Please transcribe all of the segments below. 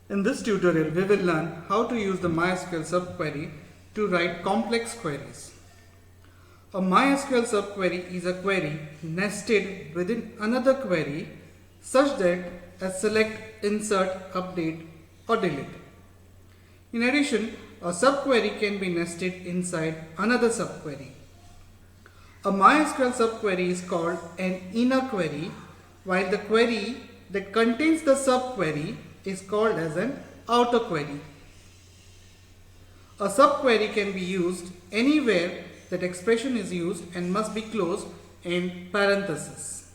In this tutorial, we will learn how to use the MySQL subquery to write complex queries. A MySQL subquery is a query nested within another query such that a select, insert, update or delete. In addition, a subquery can be nested inside another subquery. A MySQL subquery is called an inner query, while the query that contains the subquery is called as an outer query. A subquery can be used anywhere that expression is used and must be closed in parentheses.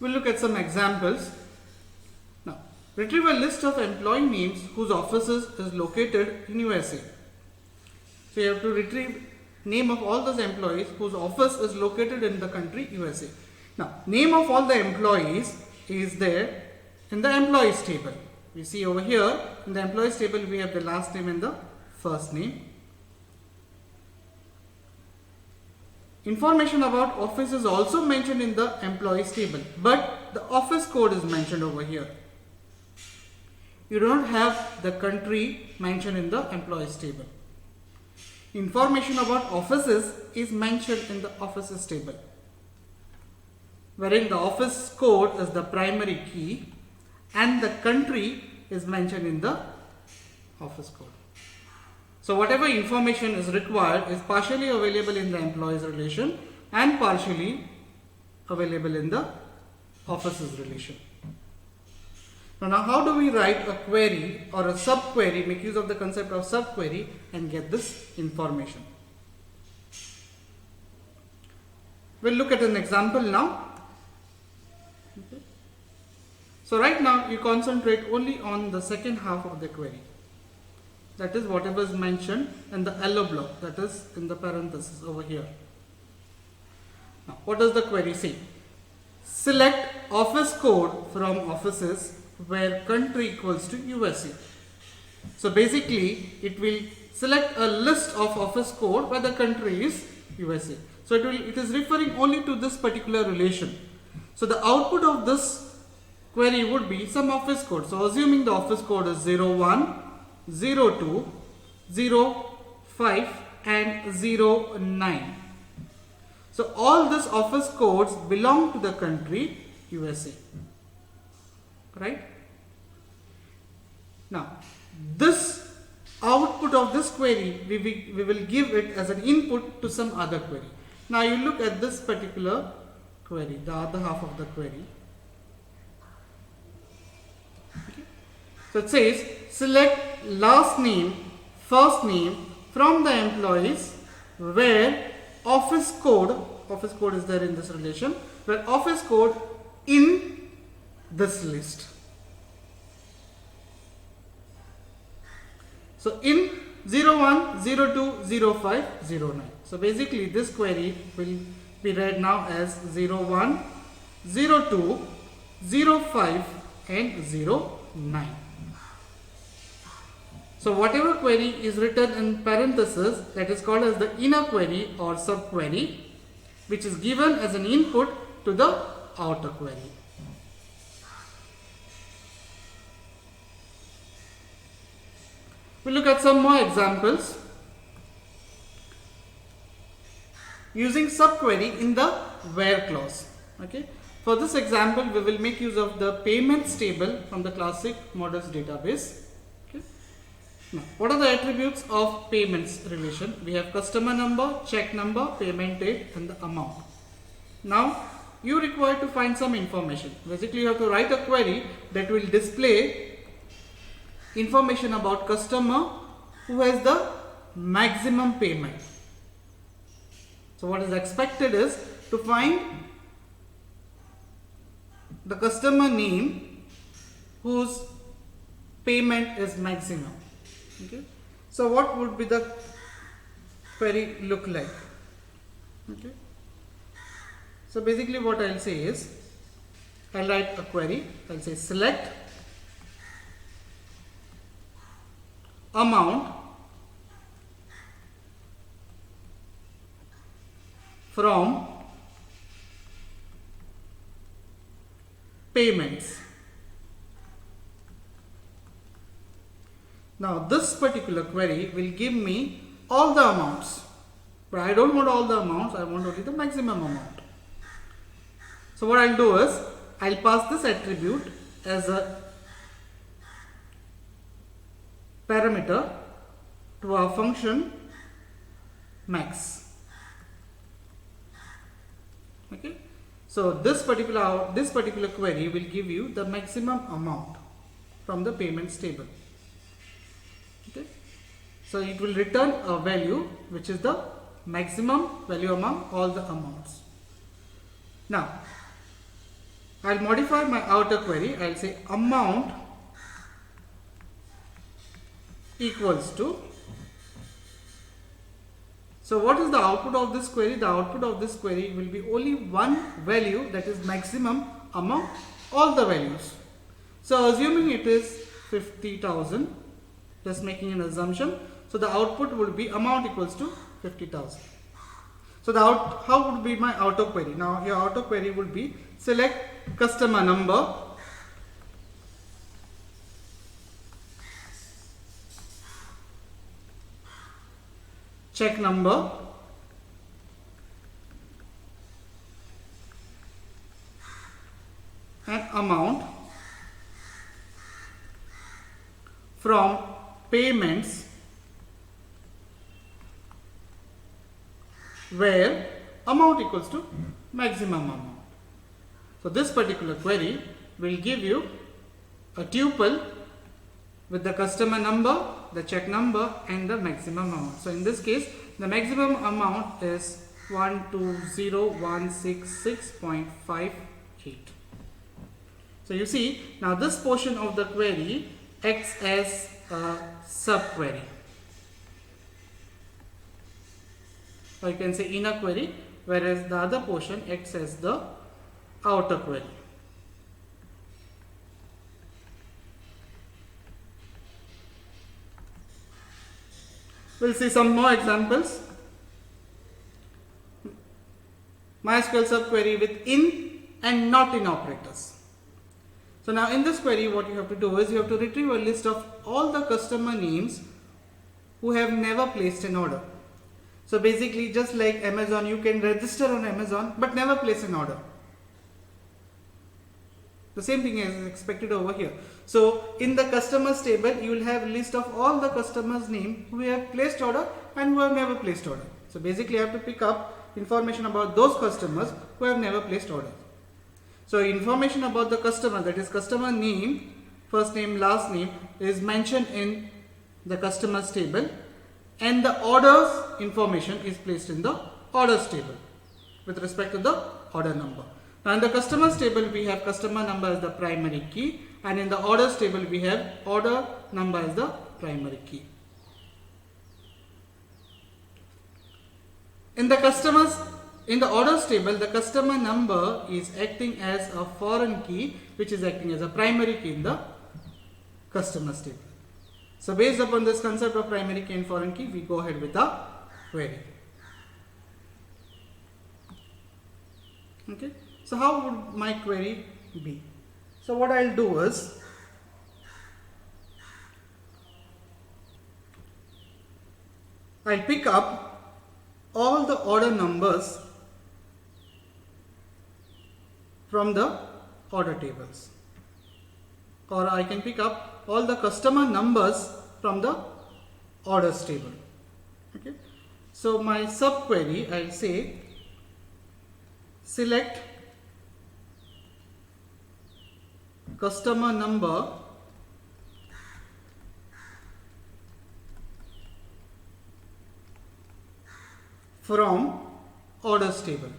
We'll look at some examples. Now, retrieve a list of employee names whose offices is located in USA. So you have to retrieve name of all those employees whose office is located in the country USA. Now, name of all the employees is there in the employees table. We see over here in the employees table we have the last name and the first name. Information about office is also mentioned in the employees table, but the office code is mentioned over here. You don't have the country mentioned in the employees table. Information about offices is mentioned in the offices table, wherein the office code is the primary key and the country is mentioned in the office code. So whatever information is required is partially available in the employees relation and partially available in the offices relation. Now how do we write a query or a subquery, make use of the concept of subquery and get this information? We'll look at an example now. Okay. So right now you concentrate only on the second half of the query. That is whatever is mentioned in the yellow block, that is in the parenthesis over here. Now what does the query say? Select office code from offices where country equals to USA. So basically it will select a list of office code where the country is USA. So it is referring only to this particular relation. So the output of this query would be some office code. So assuming the office code is 01, 02, 05 and 09. So all these office codes belong to the country USA. Right? Now, this output of this query, we will give it as an input to some other query. Now, you look at this particular query, the other half of the query. Okay. So, it says, select last name, first name from the employees where office code is there in this relation, where office code in this list. So in 01, 02, 05, 09. So basically this query will be read now as 01, 02, 05 and 09. So whatever query is written in parentheses, that is called as the inner query or subquery, which is given as an input to the outer query. We'll look at some more examples using subquery in the where clause. Okay. For this example, we will make use of the payments table from the classic models database. Okay. Now, what are the attributes of payments relation? We have customer number, check number, payment date and the amount. Now, you require to find some information. Basically, you have to write a query that will display information about customer who has the maximum payment. So what is expected is to find the customer name whose payment is maximum. Okay. So what would be the query look like? Okay. So basically what I'll say is, I'll write a query. I'll say select amount from payments. Now this particular query will give me all the amounts, but I don't want all the amounts, I want only the maximum amount. So what I'll do is, I'll pass this attribute as a parameter to our function max. Okay, so this particular query will give you the maximum amount from the payments table. Okay, so it will return a value which is the maximum value among all the amounts. Now I'll modify my outer query. I'll say amount equals to. So what is the output of this query? The output of this query will be only one value, that is maximum among all the values. So assuming it is 50,000, just making an assumption. So the output will be amount equals to 50,000. So how would be my auto query? Now your auto query would be select customer number, check number, and amount from payments where amount equals to maximum amount. So this particular query will give you a tuple with the customer number, the check number, and the maximum amount. So in this case, the maximum amount is 120,166.58. So you see, now this portion of the query acts as a subquery, or you can say inner query, whereas the other portion acts as the outer query. We'll see some more examples. MySQL subquery with in and not in operators. So now in this query, what you have to do is you have to retrieve a list of all the customer names who have never placed an order. So basically, just like Amazon, you can register on Amazon but never place an order. The same thing is expected over here. So in the customers table, you will have a list of all the customers' name who have placed order and who have never placed order. So basically, I have to pick up information about those customers who have never placed order. So information about the customer, that is customer name, first name, last name, is mentioned in the customers table, and the orders information is placed in the orders table with respect to the order number. Now in the customers table, we have customer number as the primary key, and in the orders table we have order number as the primary key. In the orders table, the customer number is acting as a foreign key, which is acting as a primary key in the customers table. So based upon this concept of primary key and foreign key, we go ahead with the query. Okay. So how would my query be? So what I'll do is, I'll pick up all the order numbers from the order tables, or I can pick up all the customer numbers from the orders table. Okay. So my subquery, I'll say select customer number from orders table.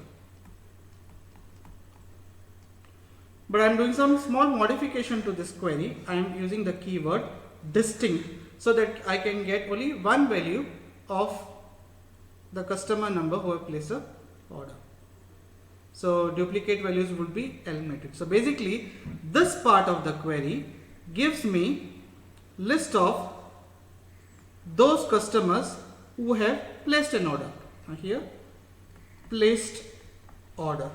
But I am doing some small modification to this query. I am using the keyword distinct so that I can get only one value of the customer number who have placed a order. So duplicate values would be eliminated. So basically, this part of the query gives me list of those customers who have placed an order. Now here, placed order.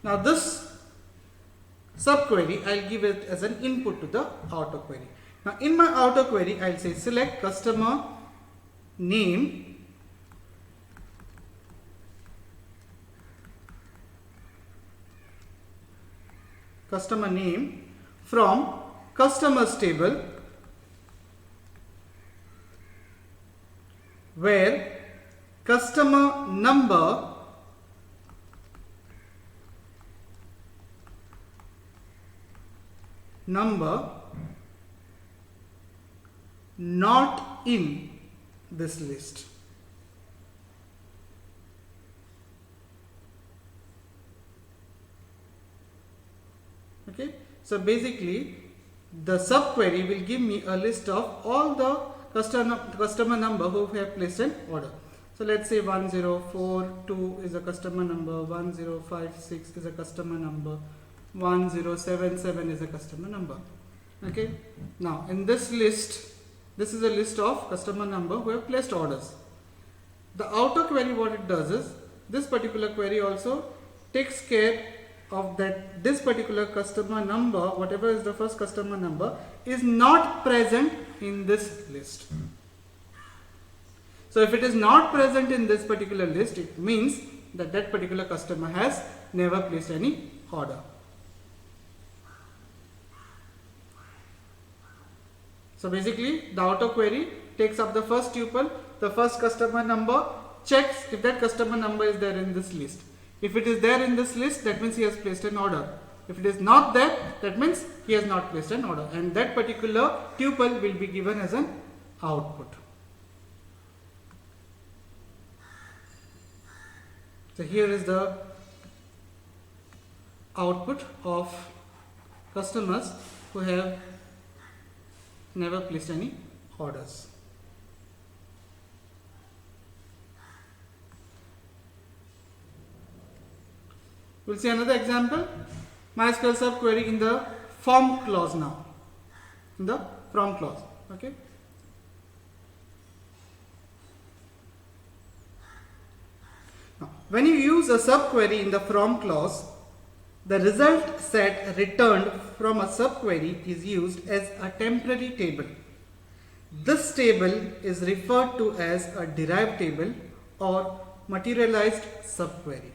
Now this subquery, I'll give it as an input to the outer query. Now in my outer query, I'll say select customer name from customers table where customer number not in this list. Okay, so basically the subquery will give me a list of all the customer number who have placed an order. So let's say 1042 is a customer number, 1056 is a customer number, 1077 is a customer number. Okay, now in this list, this is a list of customer number who have placed orders. The outer query, what it does is, this particular query also takes care of that this particular customer number, whatever is the first customer number, is not present in this list. So if it is not present in this particular list, it means that that particular customer has never placed any order. So basically the outer query takes up the first tuple, the first customer number, checks if that customer number is there in this list. If it is there in this list, that means he has placed an order. If it is not there, that means he has not placed an order, and that particular tuple will be given as an output. So here is the output of customers who have never placed any orders. We'll see another example. MySQL subquery in the from clause now. In the from clause. Okay. Now, when you use a subquery in the from clause, the result set returned from a subquery is used as a temporary table. This table is referred to as a derived table or materialized subquery.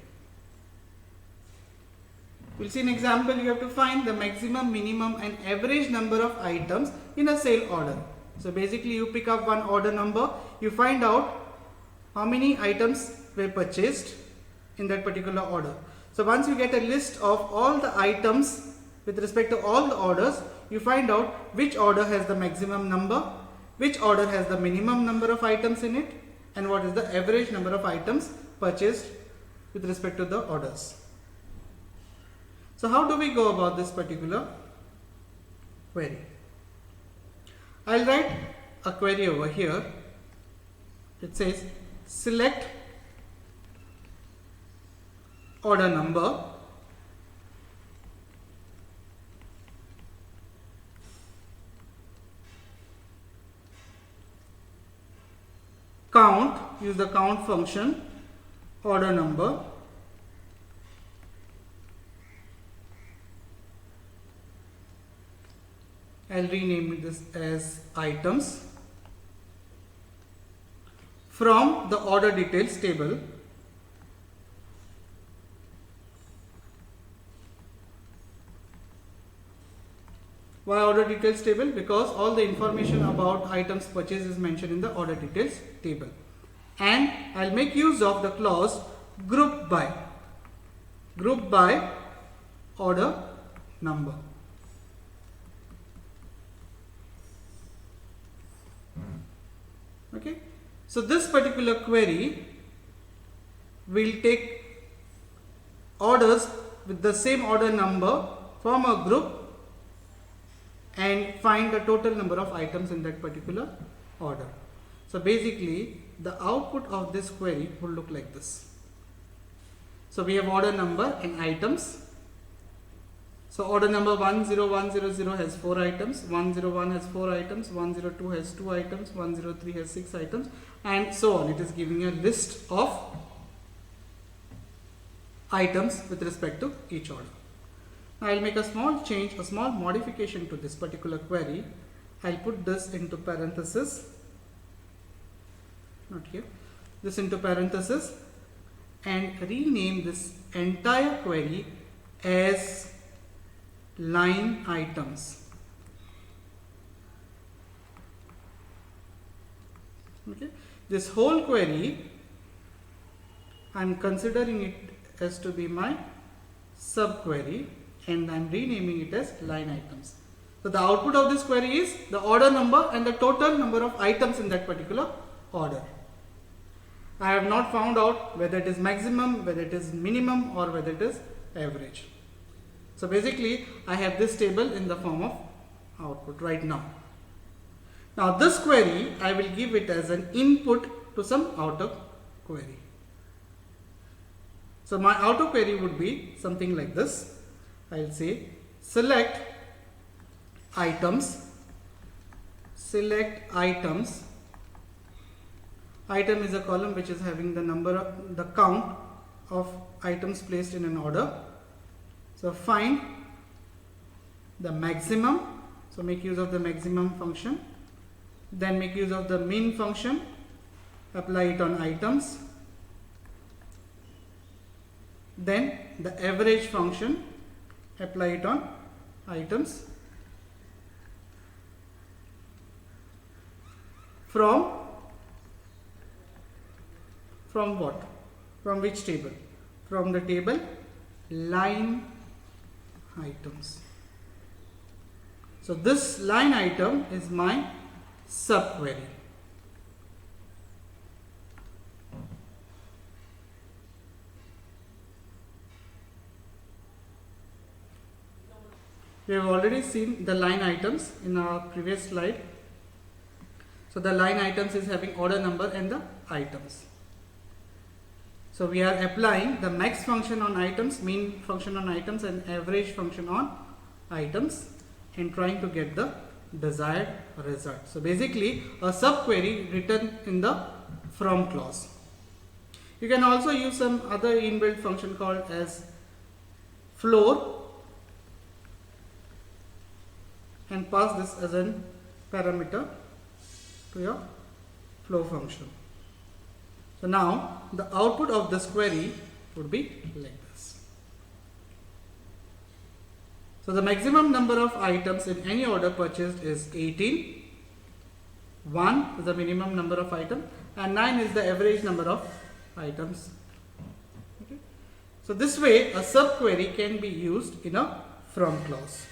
We'll see an example. You have to find the maximum, minimum and average number of items in a sale order. So basically you pick up one order number, you find out how many items were purchased in that particular order. So once you get a list of all the items with respect to all the orders, you find out which order has the maximum number, which order has the minimum number of items in it, and what is the average number of items purchased with respect to the orders. So how do we go about this particular query? I'll write a query over here. It says select order number count, use the count function, order number, I'll rename this as items, from the order details table. Why order details table? Because all the information about items purchased is mentioned in the order details table. And I'll make use of the clause group by order number. Okay, so this particular query will take orders with the same order number from a group and find the total number of items in that particular order. So basically the output of this query will look like this. So we have order number and items. So order number 10100 has 4 items, 101 has 4 items, 102 has 2 items, 103 has 6 items, and so on. It is giving a list of items with respect to each order. Now I'll make a small change, a small modification to this particular query. I'll put this into parenthesis, not here, this into parenthesis, and rename this entire query as line items. Okay, this whole query I'm considering it as to be my subquery, and I'm renaming it as line items. So the output of this query is the order number and the total number of items in that particular order. I have not found out whether it is maximum, whether it is minimum, or whether it is average. So basically I have this table in the form of output right now. Now this query I will give it as an input to some outer query. So my outer query would be something like this. I'll say select items. Item is a column which is having the count of items placed in an order. So find the maximum. So make use of the maximum function. Then make use of the min function. Apply it on items. Then the average function. Apply it on items. From what? From which table? From the table line items. So this line item is my subquery. We have already seen the line items in our previous slide. So the line items is having order number and the items. So we are applying the max function on items, min function on items, and average function on items, and trying to get the desired result. So basically a subquery written in the from clause. You can also use some other inbuilt function called as floor and pass this as a parameter to your flow function. So now the output of this query would be like this. So the maximum number of items in any order purchased is 18. 1 is the minimum number of items, and 9 is the average number of items. Okay. So this way a subquery can be used in a from clause.